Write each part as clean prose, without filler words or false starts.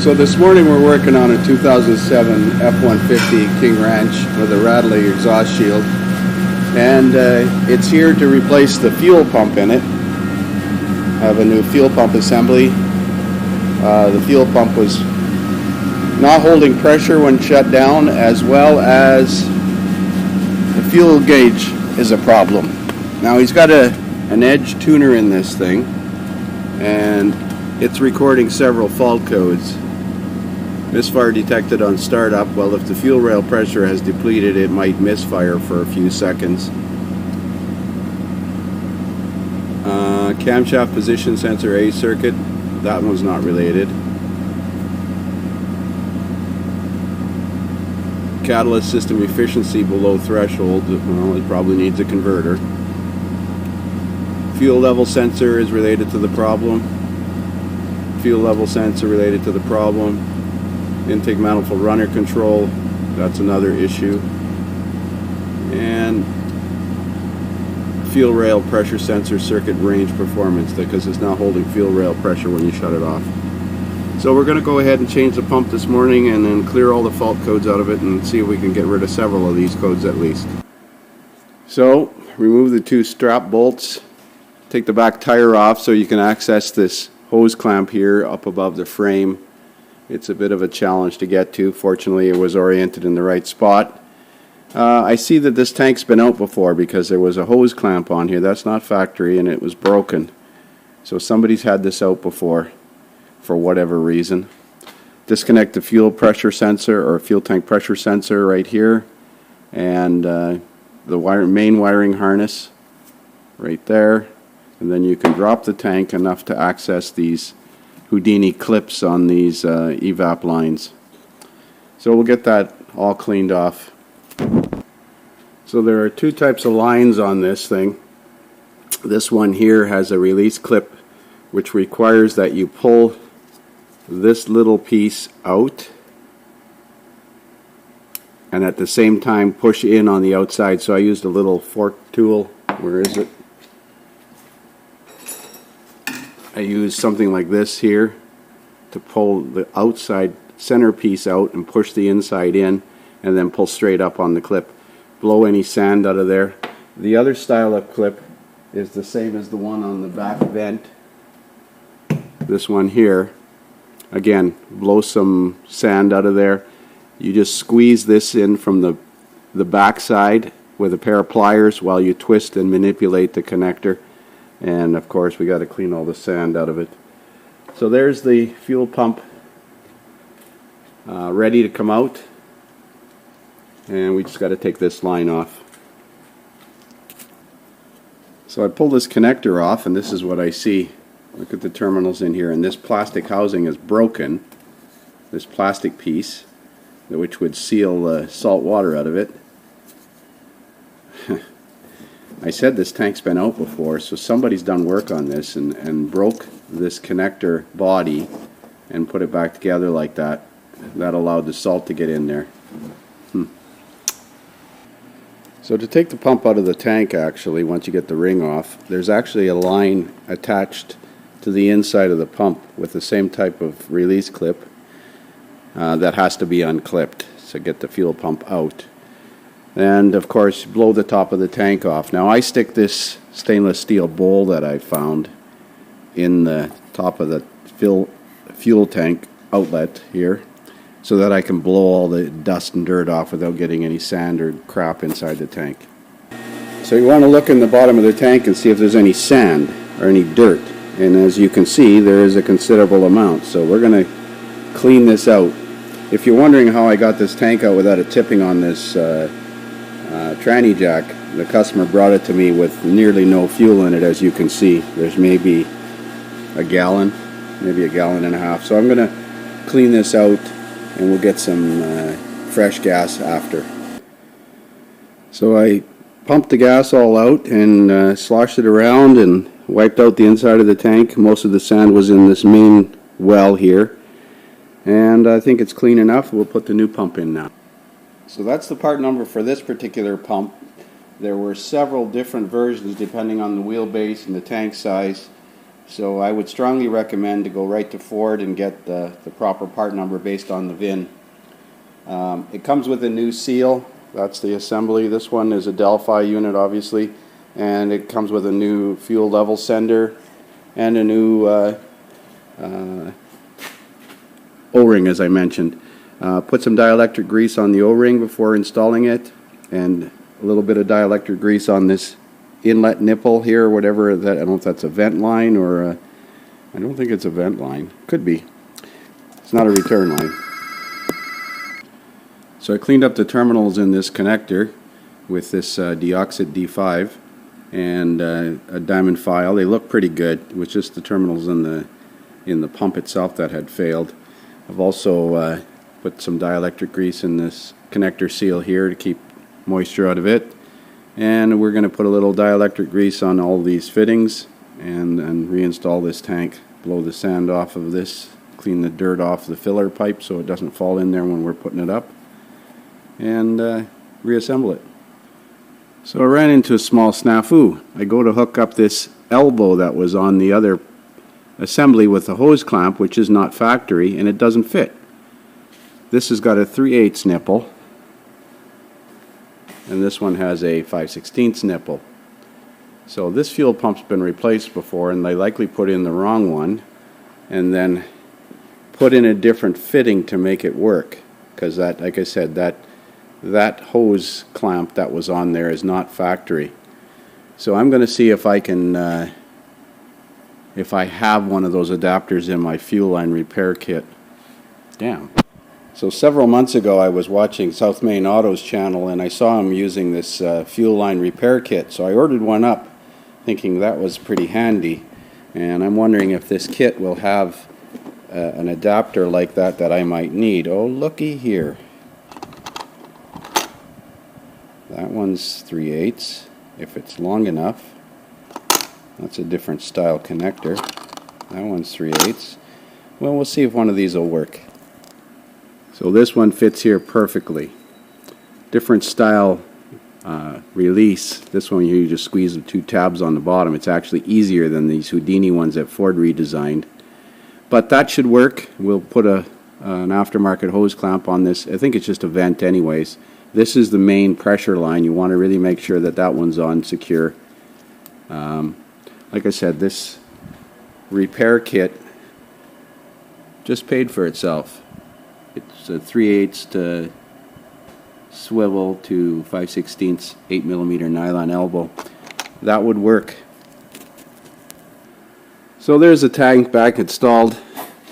So this morning we're working on a 2007 F150 King Ranch with a rattling exhaust shield, and it's here to replace the fuel pump in it. I have a new fuel pump assembly. The fuel pump was not holding pressure when shut down, as well as the fuel gauge is a problem. Now he's got an edge tuner in this thing, and it's recording several fault codes. Misfire detected on startup. Well, if the fuel rail pressure has depleted, it might misfire for a few seconds. Camshaft position sensor A circuit, that one's not related. Catalyst system efficiency below threshold, well, it probably needs a converter. Fuel level sensor is related to the problem. Fuel level sensor related to the problem. Intake manifold runner control, that's another issue. And fuel rail pressure sensor circuit range performance, because it's not holding fuel rail pressure when you shut it off. So we're going to go ahead and change the pump this morning and then clear all the fault codes out of it and see if we can get rid of several of these codes at least. So remove the two strap bolts, take the back tire off so you can access this hose clamp here up above the frame. It's a bit of a challenge to get to. Fortunately, it was oriented in the right spot. I see that this tank's been out before because there was a hose clamp on here. That's not factory, and it was broken. So somebody's had this out before for whatever reason. Disconnect the fuel pressure sensor or fuel tank pressure sensor right here, and the main wiring harness right there. And then you can drop the tank enough to access these Houdini clips on these evap lines. So we'll get that all cleaned off. So there are two types of lines on this thing. This one here has a release clip which requires that you pull this little piece out and at the same time push in on the outside. So I used a little fork tool. Where is it? I use something like this here to pull the outside center piece out and push the inside in, and then pull straight up on the clip. Blow any sand out of there. The other style of clip is the same as the one on the back vent. This one here, again, blow some sand out of there. You just squeeze this in from the back side with a pair of pliers while you twist and manipulate the connector. And of course we got to clean all the sand out of it. So there's the fuel pump ready to come out, and we just got to take this line off. So I pull this connector off, and this is what I see. Look at the terminals in here, and this plastic housing is broken, this plastic piece which would seal salt water out of it. I said this tank's been out before, so somebody's done work on this and broke this connector body and put it back together like that. That allowed the salt to get in there. So to take the pump out of the tank, actually, once you get the ring off, there's actually a line attached to the inside of the pump with the same type of release clip that has to be unclipped to get the fuel pump out. And of course blow the top of the tank off. Now I stick this stainless steel bowl that I found in the top of the fuel tank outlet here so that I can blow all the dust and dirt off without getting any sand or crap inside the tank. So you want to look in the bottom of the tank and see if there's any sand or any dirt, and as you can see there is a considerable amount. So we're going to clean this out. If you're wondering how I got this tank out without it tipping on this tranny jack, the customer brought it to me with nearly no fuel in it. As you can see, there's maybe a gallon, maybe a gallon and a half. So I'm going to clean this out and we'll get some fresh gas after. So I pumped the gas all out and sloshed it around and wiped out the inside of the tank. Most of the sand was in this main well here, and I think it's clean enough. We'll put the new pump in now. So that's the part number for this particular pump. There were several different versions depending on the wheelbase and the tank size. So I would strongly recommend to go right to Ford and get the proper part number based on the VIN. It comes with a new seal. That's the assembly. This one is a Delphi unit, obviously, and it comes with a new fuel level sender and a new O-ring, as I mentioned. Put some dielectric grease on the O-ring before installing it, and a little bit of dielectric grease on this inlet nipple here, or whatever that. I don't know if that's a vent line or I don't think it's a vent line. Could be. It's not a return line. So I cleaned up the terminals in this connector with this Deoxit D5 and a diamond file. They look pretty good. It was just the terminals in the pump itself that had failed. I've also put some dielectric grease in this connector seal here to keep moisture out of it. And we're going to put a little dielectric grease on all these fittings and reinstall this tank. Blow the sand off of this, clean the dirt off the filler pipe so it doesn't fall in there when we're putting it up, and reassemble it. So I ran into a small snafu. I go to hook up this elbow that was on the other assembly with the hose clamp, which is not factory, and it doesn't fit. This has got a 3/8 nipple, and this one has a 5/16 nipple. So this fuel pump's been replaced before, and they likely put in the wrong one and then put in a different fitting to make it work, because that, like I said, that hose clamp that was on there is not factory. So I'm going to see if I can if I have one of those adapters in my fuel line repair kit. Damn. So several months ago I was watching South Main Auto's channel, and I saw him using this fuel line repair kit. So I ordered one up thinking that was pretty handy, and I'm wondering if this kit will have an adapter like that I might need. Oh, looky here. That one's 3/8 if it's long enough. That's a different style connector. That one's 3/8. Well, we'll see if one of these will work. So this one fits here perfectly. Different style release. This one you just squeeze the two tabs on the bottom. It's actually easier than these Houdini ones that Ford redesigned. But that should work. We'll put an aftermarket hose clamp on this. I think it's just a vent anyways. This is the main pressure line. You want to really make sure that that one's on secure. Like I said, this repair kit just paid for itself. It's a 3/8 to swivel to 5/16 8mm nylon elbow. That would work. So there's the tank back installed.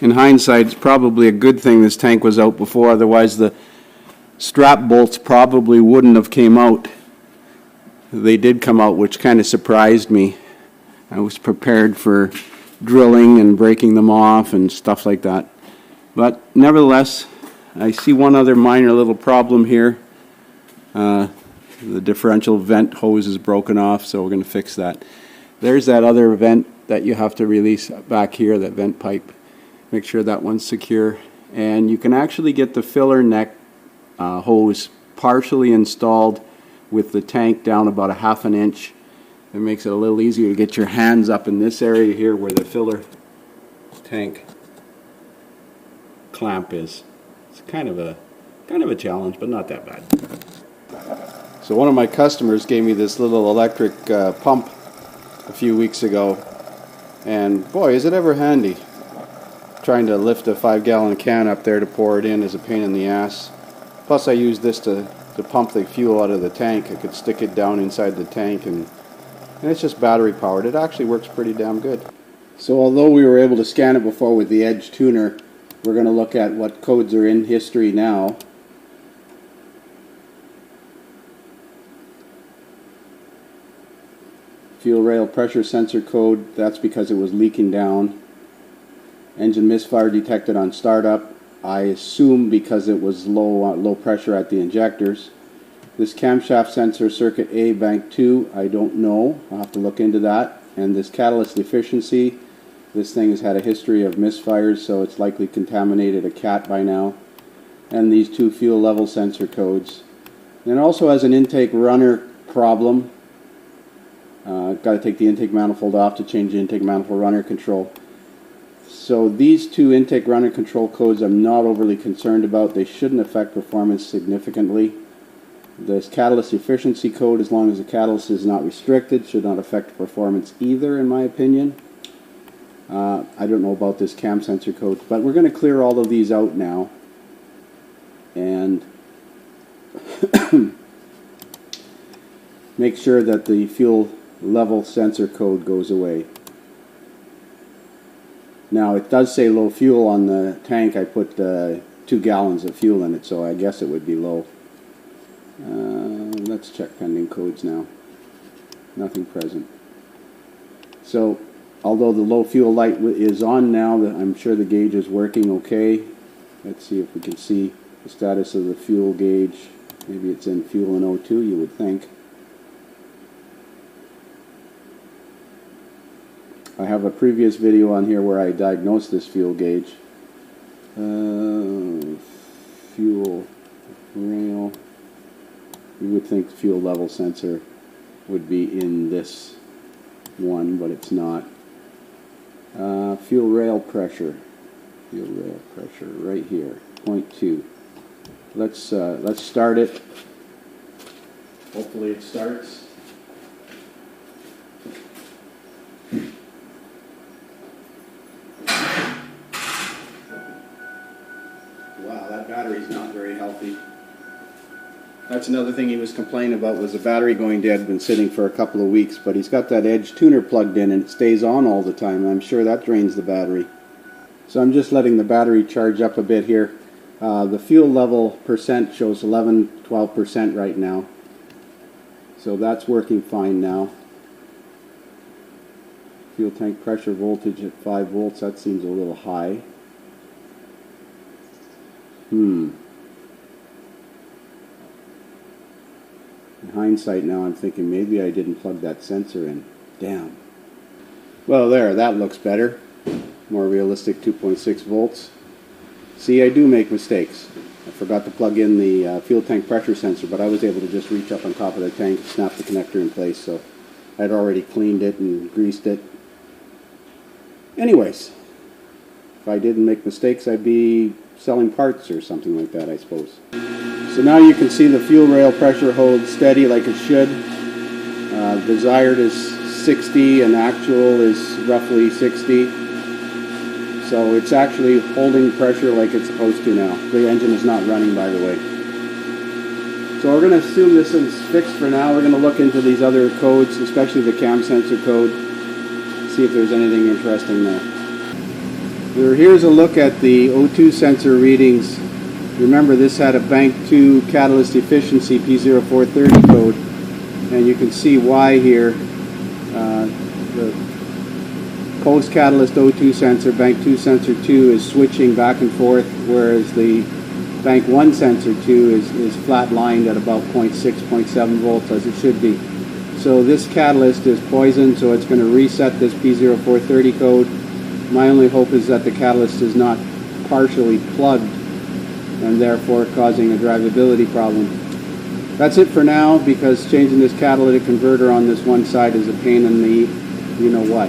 In hindsight, it's probably a good thing this tank was out before, otherwise the strap bolts probably wouldn't have came out. They did come out, which kind of surprised me. I was prepared for drilling and breaking them off and stuff like that. But nevertheless, I see one other minor little problem here. The differential vent hose is broken off, so we're going to fix that. There's that other vent that you have to release back here, that vent pipe. Make sure that one's secure. And you can actually get the filler neck hose partially installed with the tank down about 1/2 inch. It makes it a little easier to get your hands up in this area here where the filler tank clamp is. It's kind of a challenge, but not that bad. So one of my customers gave me this little electric pump a few weeks ago, and boy, is it ever handy. Trying to lift a 5-gallon can up there to pour it in is a pain in the ass. Plus I use this to pump the fuel out of the tank. I could stick it down inside the tank, and it's just battery powered. It actually works pretty damn good. So although we were able to scan it before with the Edge tuner, we're going to look at what codes are in history now. Fuel rail pressure sensor code, that's because it was leaking down. Engine misfire detected on startup, I assume because it was low pressure at the injectors. This camshaft sensor circuit A bank 2, I don't know, I'll have to look into that. And this catalyst efficiency, this thing has had a history of misfires, so it's likely contaminated a cat by now. And these two fuel level sensor codes. And it also has an intake runner problem. Got to take the intake manifold off to change the intake manifold runner control. So these two intake runner control codes I'm not overly concerned about. They shouldn't affect performance significantly. This catalyst efficiency code, as long as the catalyst is not restricted, should not affect performance either, in my opinion. I don't know about this cam sensor code, but we're going to clear all of these out now and make sure that the fuel level sensor code goes away. Now it does say low fuel on the tank. I put 2 gallons of fuel in it, so I guess it would be low. Let's check pending codes now. Nothing present. So although the low fuel light is on now, I'm sure the gauge is working okay. Let's see if we can see the status of the fuel gauge. Maybe it's in fuel and O2, you would think. I have a previous video on here where I diagnosed this fuel gauge. Fuel rail. You would think the fuel level sensor would be in this one, but it's not. Fuel rail pressure. Fuel rail pressure right here, 0.2. Let's start it. Hopefully it starts. Wow, that battery's not very healthy. That's another thing he was complaining about, was the battery going dead. Been sitting for a couple of weeks, but he's got that edge tuner plugged in and it stays on all the time. I'm sure that drains the battery. So I'm just letting the battery charge up a bit here. The fuel level percent shows 11-12% right now. So that's working fine now. Fuel tank pressure voltage at 5 volts, that seems a little high. In hindsight now, I'm thinking maybe I didn't plug that sensor in. Damn. Well, there, that looks better. More realistic 2.6 volts. See, I do make mistakes. I forgot to plug in the fuel tank pressure sensor, but I was able to just reach up on top of the tank and snap the connector in place, so I'd already cleaned it and greased it. Anyways, if I didn't make mistakes, I'd be selling parts or something like that, I suppose. So now you can see the fuel rail pressure holds steady like it should. Desired is 60 and actual is roughly 60. So it's actually holding pressure like it's supposed to now. The engine is not running, by the way. So we're going to assume this is fixed for now. We're going to look into these other codes, especially the cam sensor code, see if there's anything interesting there. Here's a look at the O2 sensor readings. Remember, this had a bank 2 catalyst efficiency P0430 code, and you can see why here. The post catalyst O2 sensor, bank 2 sensor 2, is switching back and forth, whereas the bank 1 sensor 2 is flat lined at about 0.6, 0.7 volts as it should be. So this catalyst is poisoned, so it's going to reset this P0430 code. My only hope is that the catalyst is not partially plugged and therefore causing a drivability problem. That's it for now, because changing this catalytic converter on this one side is a pain in the you know what.